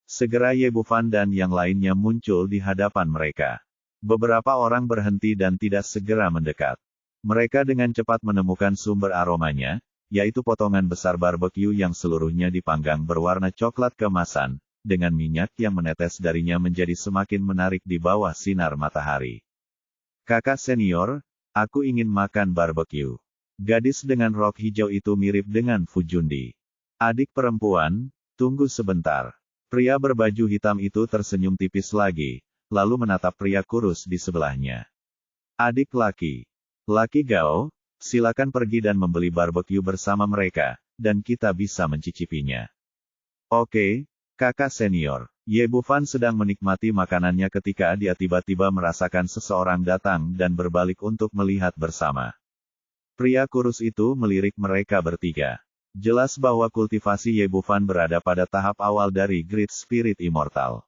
Segera Ye Bufan dan yang lainnya muncul di hadapan mereka. Beberapa orang berhenti dan tidak segera mendekat. Mereka dengan cepat menemukan sumber aromanya, yaitu potongan besar barbeque yang seluruhnya dipanggang berwarna coklat keemasan, dengan minyak yang menetes darinya menjadi semakin menarik di bawah sinar matahari. Kakak senior, aku ingin makan barbeque. Gadis dengan rok hijau itu mirip dengan Fujundi. Adik perempuan, tunggu sebentar. Pria berbaju hitam itu tersenyum tipis lagi, lalu menatap pria kurus di sebelahnya. Adik laki. Laki Gao, silakan pergi dan membeli barbeque bersama mereka, dan kita bisa mencicipinya. Oke, kakak senior. Ye Bufan sedang menikmati makanannya ketika dia tiba-tiba merasakan seseorang datang dan berbalik untuk melihat bersama. Pria kurus itu melirik mereka bertiga. Jelas bahwa kultivasi Ye Bufan berada pada tahap awal dari Great Spirit Immortal.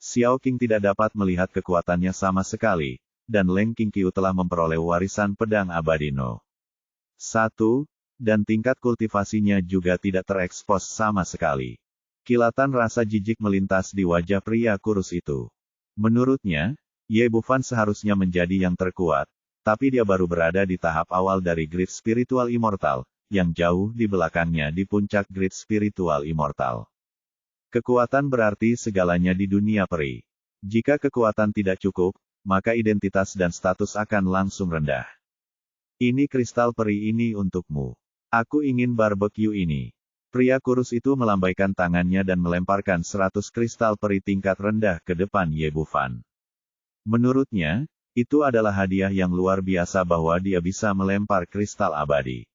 Xiao Qing tidak dapat melihat kekuatannya sama sekali, dan Leng Qingqiu telah memperoleh warisan pedang abadi No. 1, dan tingkat kultivasinya juga tidak terekspos sama sekali. Kilatan rasa jijik melintas di wajah pria kurus itu. Menurutnya, Ye Bufan seharusnya menjadi yang terkuat, tapi dia baru berada di tahap awal dari Great Spiritual Immortal, yang jauh di belakangnya di puncak Great Spiritual Immortal. Kekuatan berarti segalanya di dunia peri. Jika kekuatan tidak cukup, maka identitas dan status akan langsung rendah. Ini kristal peri ini untukmu. Aku ingin barbeque ini. Pria kurus itu melambaikan tangannya dan melemparkan 100 kristal peri tingkat rendah ke depan Ye Bufan. Menurutnya, itu adalah hadiah yang luar biasa bahwa dia bisa melempar kristal abadi.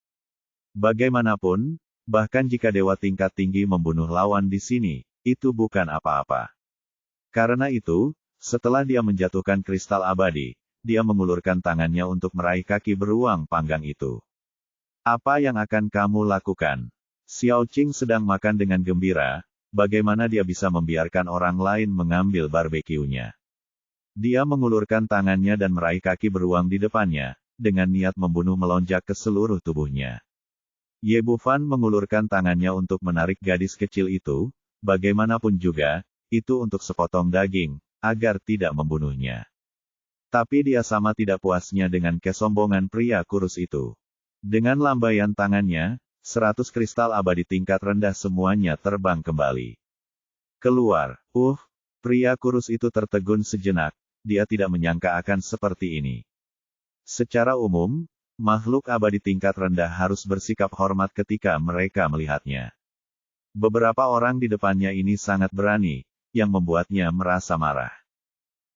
Bagaimanapun, bahkan jika dewa tingkat tinggi membunuh lawan di sini, itu bukan apa-apa. Karena itu, setelah dia menjatuhkan kristal abadi, dia mengulurkan tangannya untuk meraih kaki beruang panggang itu. Apa yang akan kamu lakukan? Xiao Qing sedang makan dengan gembira, bagaimana dia bisa membiarkan orang lain mengambil barbeque-nya. Dia mengulurkan tangannya dan meraih kaki beruang di depannya, dengan niat membunuh melonjak ke seluruh tubuhnya. Ye Bufan mengulurkan tangannya untuk menarik gadis kecil itu, bagaimanapun juga, itu untuk sepotong daging, agar tidak membunuhnya. Tapi dia sama tidak puasnya dengan kesombongan pria kurus itu. Dengan lambaian tangannya, 100 kristal abadi tingkat rendah semuanya terbang kembali. Keluar. Pria kurus itu tertegun sejenak, dia tidak menyangka akan seperti ini. Secara umum, makhluk abadi tingkat rendah harus bersikap hormat ketika mereka melihatnya. Beberapa orang di depannya ini sangat berani, yang membuatnya merasa marah.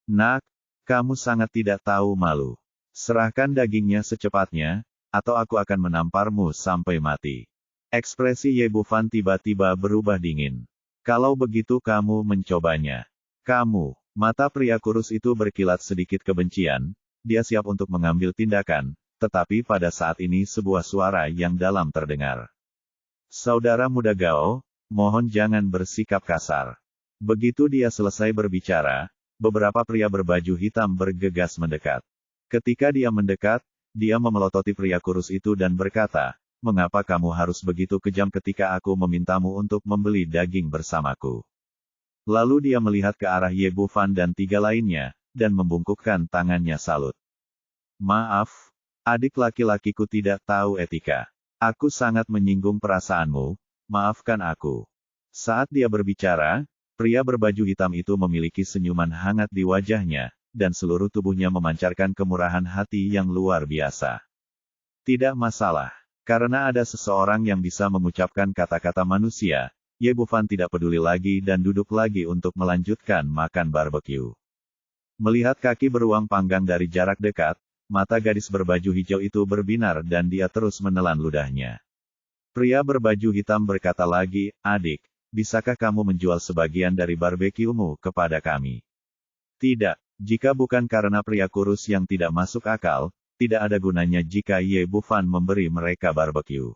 Nak, kamu sangat tidak tahu malu. Serahkan dagingnya secepatnya, atau aku akan menamparmu sampai mati. Ekspresi Ye Bufan tiba-tiba berubah dingin. Kalau begitu kamu mencobanya. Kamu, mata pria kurus itu berkilat sedikit kebencian, dia siap untuk mengambil tindakan, tetapi pada saat ini sebuah suara yang dalam terdengar. Saudara muda Gao, mohon jangan bersikap kasar. Begitu dia selesai berbicara, beberapa pria berbaju hitam bergegas mendekat. Ketika dia mendekat, dia memelototi pria kurus itu dan berkata, "Mengapa kamu harus begitu kejam ketika aku memintamu untuk membeli daging bersamaku?" Lalu dia melihat ke arah Ye Bufan dan 3 lainnya, dan membungkukkan tangannya salut. "Maaf, adik laki-lakiku tidak tahu etika. Aku sangat menyinggung perasaanmu, maafkan aku." Saat dia berbicara, pria berbaju hitam itu memiliki senyuman hangat di wajahnya, dan seluruh tubuhnya memancarkan kemurahan hati yang luar biasa. Tidak masalah. Karena ada seseorang yang bisa mengucapkan kata-kata manusia, Ye Bufan tidak peduli lagi dan duduk lagi untuk melanjutkan makan barbeque. Melihat kaki beruang panggang dari jarak dekat, mata gadis berbaju hijau itu berbinar dan dia terus menelan ludahnya. Pria berbaju hitam berkata lagi, "Adik, bisakah kamu menjual sebagian dari barbeque-mu kepada kami?" "Tidak, jika bukan karena pria kurus yang tidak masuk akal, tidak ada gunanya jika Ye Bufan memberi mereka barbeque."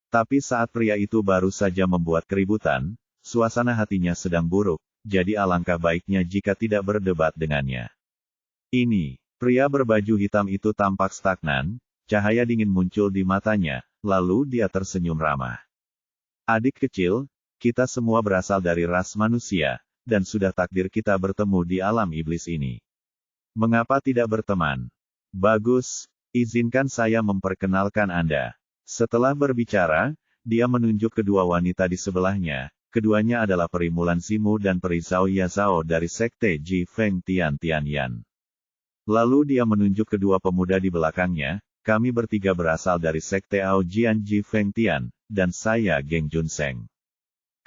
Tapi saat pria itu baru saja membuat keributan, suasana hatinya sedang buruk, jadi alangkah baiknya jika tidak berdebat dengannya. Ini, pria berbaju hitam itu tampak stagnan, cahaya dingin muncul di matanya, lalu dia tersenyum ramah. "Adik kecil, kita semua berasal dari ras manusia, dan sudah takdir kita bertemu di alam iblis ini. Mengapa tidak berteman? Bagus, izinkan saya memperkenalkan Anda." Setelah berbicara, dia menunjuk kedua wanita di sebelahnya, keduanya adalah Peri Mulan Simu dan Peri Zhao Yazhao dari Sekte Ji Feng Tian Tian Yan. Lalu dia menunjuk kedua pemuda di belakangnya, "Kami bertiga berasal dari Sekte Ao Jian Ji Feng Tian, dan saya Geng Junseng.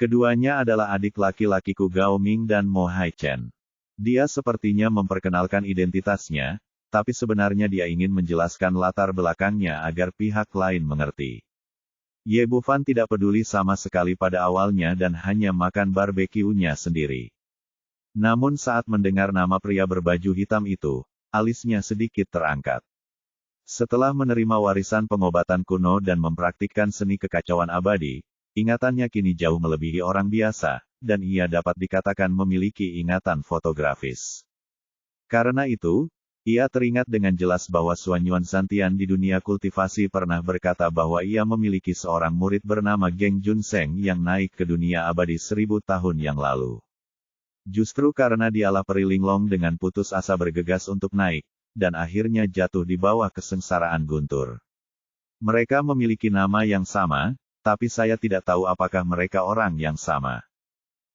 Keduanya adalah adik laki-lakiku Gao Ming dan Mo Hai Chen." Dia sepertinya memperkenalkan identitasnya, tapi sebenarnya dia ingin menjelaskan latar belakangnya agar pihak lain mengerti. Ye Bufan tidak peduli sama sekali pada awalnya dan hanya makan barbeque-nya sendiri. Namun saat mendengar nama pria berbaju hitam itu, alisnya sedikit terangkat. Setelah menerima warisan pengobatan kuno dan mempraktikkan seni kekacauan abadi, ingatannya kini jauh melebihi orang biasa, dan ia dapat dikatakan memiliki ingatan fotografis. Karena itu, ia teringat dengan jelas bahwa Xuan Yuan Santian di dunia kultivasi pernah berkata bahwa ia memiliki seorang murid bernama Geng Junseng yang naik ke dunia abadi 1000 tahun yang lalu. Justru karena dialah Peri Linglong dengan putus asa bergegas untuk naik, dan akhirnya jatuh di bawah kesengsaraan guntur. Mereka memiliki nama yang sama, tapi saya tidak tahu apakah mereka orang yang sama.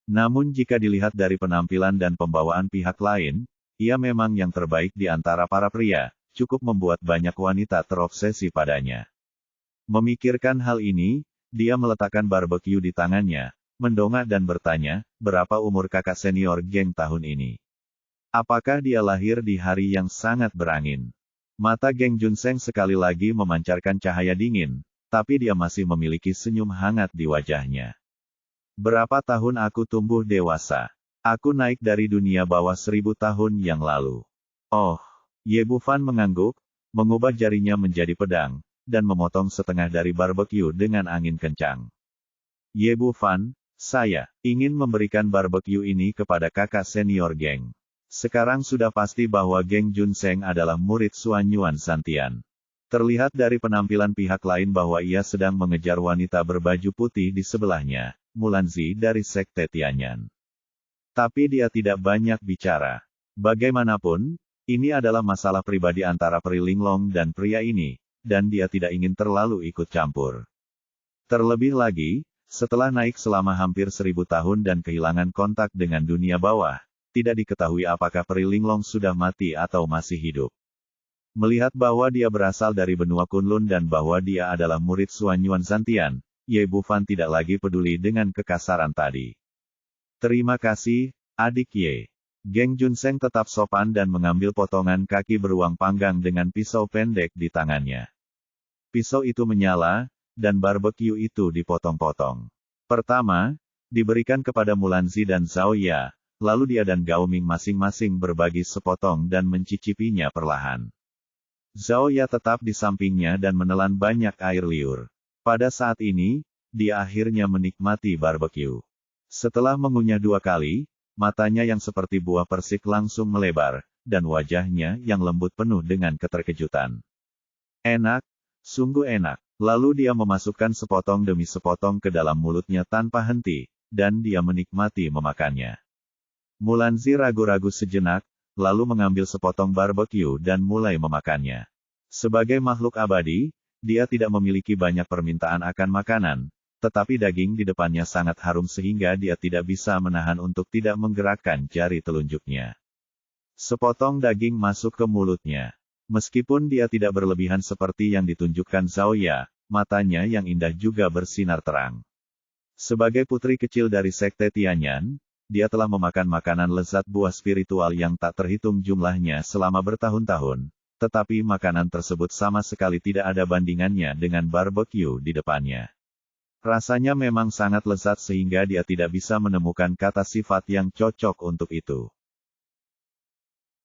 Namun jika dilihat dari penampilan dan pembawaan pihak lain, ia memang yang terbaik di antara para pria, cukup membuat banyak wanita terobsesi padanya. Memikirkan hal ini, dia meletakkan barbeque di tangannya, mendongak dan bertanya, "Berapa umur kakak senior geng tahun ini? Apakah dia lahir di hari yang sangat berangin?" Mata Geng Junseng sekali lagi memancarkan cahaya dingin, tapi dia masih memiliki senyum hangat di wajahnya. "Berapa tahun aku tumbuh dewasa? Aku naik dari dunia bawah 1000 tahun yang lalu." "Oh." Ye Bufan mengangguk, mengubah jarinya menjadi pedang, dan memotong setengah dari barbeque dengan angin kencang. "Ye Bufan, saya ingin memberikan barbeque ini kepada kakak senior geng. Sekarang sudah pasti bahwa Geng Junseng adalah murid Xuan Yuan Santian." Terlihat dari penampilan pihak lain bahwa ia sedang mengejar wanita berbaju putih di sebelahnya, Mulanzi dari Sekte Tianyan. Tapi dia tidak banyak bicara. Bagaimanapun, ini adalah masalah pribadi antara Pri Linglong dan pria ini, dan dia tidak ingin terlalu ikut campur. Terlebih lagi, setelah naik selama hampir 1000 tahun dan kehilangan kontak dengan dunia bawah, tidak diketahui apakah Pri Linglong sudah mati atau masih hidup. Melihat bahwa dia berasal dari benua Kunlun dan bahwa dia adalah murid Xuan Yuan Zantian, Ye Bufan tidak lagi peduli dengan kekasaran tadi. Terima kasih, adik Ye. Geng Junseng tetap sopan dan mengambil potongan kaki beruang panggang dengan pisau pendek di tangannya. Pisau itu menyala, dan barbeque itu dipotong-potong. Pertama, diberikan kepada Mulanzi dan Zhao Ya, lalu dia dan Gao Ming masing-masing berbagi sepotong dan mencicipinya perlahan. Zhao Ya tetap di sampingnya dan menelan banyak air liur. Pada saat ini, dia akhirnya menikmati barbeque. Setelah mengunyah 2 kali, matanya yang seperti buah persik langsung melebar, dan wajahnya yang lembut penuh dengan keterkejutan. Enak, sungguh enak. Lalu dia memasukkan sepotong demi sepotong ke dalam mulutnya tanpa henti, dan dia menikmati memakannya. Mulanzi ragu-ragu sejenak, lalu mengambil sepotong barbeque dan mulai memakannya. Sebagai makhluk abadi, dia tidak memiliki banyak permintaan akan makanan, tetapi daging di depannya sangat harum sehingga dia tidak bisa menahan untuk tidak menggerakkan jari telunjuknya. Sepotong daging masuk ke mulutnya. Meskipun dia tidak berlebihan seperti yang ditunjukkan Zhao Ya, matanya yang indah juga bersinar terang. Sebagai putri kecil dari Sekte Tianyan, dia telah memakan makanan lezat buah spiritual yang tak terhitung jumlahnya selama bertahun-tahun, tetapi makanan tersebut sama sekali tidak ada bandingannya dengan barbeque di depannya. Rasanya memang sangat lezat sehingga dia tidak bisa menemukan kata sifat yang cocok untuk itu.